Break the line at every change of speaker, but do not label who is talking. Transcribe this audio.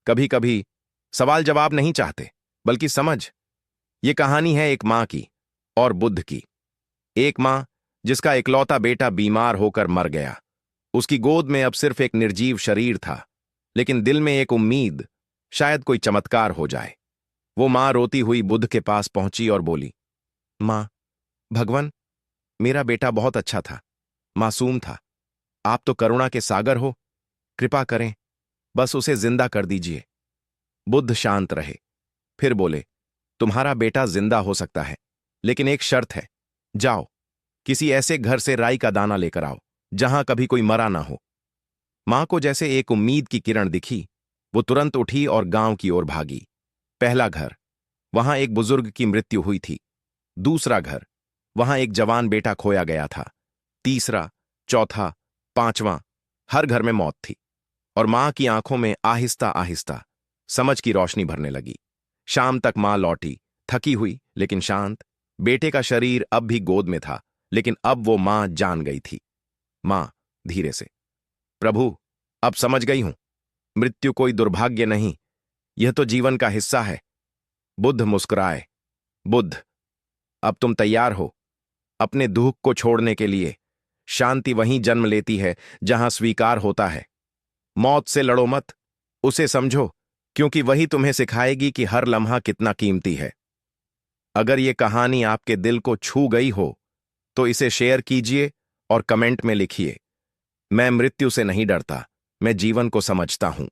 कभी कभी सवाल जवाब नहीं चाहते, बल्कि समझ। ये कहानी है एक माँ की और बुद्ध की। एक माँ जिसका इकलौता बेटा बीमार होकर मर गया। उसकी गोद में अब सिर्फ एक निर्जीव शरीर था, लेकिन दिल में एक उम्मीद, शायद कोई चमत्कार हो जाए। वो माँ रोती हुई बुद्ध के पास पहुंची और बोली, माँ, भगवान, मेरा बेटा बहुत अच्छा था, मासूम था। आप तो करुणा के सागर हो, कृपा करें, बस उसे जिंदा कर दीजिए। बुद्ध शांत रहे, फिर बोले, तुम्हारा बेटा जिंदा हो सकता है, लेकिन एक शर्त है। जाओ, किसी ऐसे घर से राई का दाना लेकर आओ जहां कभी कोई मरा ना हो। मां को जैसे एक उम्मीद की किरण दिखी। वो तुरंत उठी और गांव की ओर भागी। पहला घर, वहां एक बुजुर्ग की मृत्यु हुई थी। दूसरा घर, वहां एक जवान बेटा खोया गया था। तीसरा, चौथा, पांचवां, हर घर में मौत थी। और मां की आंखों में आहिस्ता आहिस्ता समझ की रोशनी भरने लगी। शाम तक मां लौटी, थकी हुई लेकिन शांत। बेटे का शरीर अब भी गोद में था, लेकिन अब वो मां जान गई थी। मां धीरे से, प्रभु, अब समझ गई हूं। मृत्यु कोई दुर्भाग्य नहीं, यह तो जीवन का हिस्सा है। बुद्ध मुस्कुराए। बुद्ध, अब तुम तैयार हो अपने दुख को छोड़ने के लिए। शांति वहीं जन्म लेती है जहां स्वीकार होता है। मौत से लड़ो मत, उसे समझो, क्योंकि वही तुम्हें सिखाएगी कि हर लम्हा कितना कीमती है। अगर ये कहानी आपके दिल को छू गई हो तो इसे शेयर कीजिए और कमेंट में लिखिए, मैं मृत्यु से नहीं डरता, मैं जीवन को समझता हूं।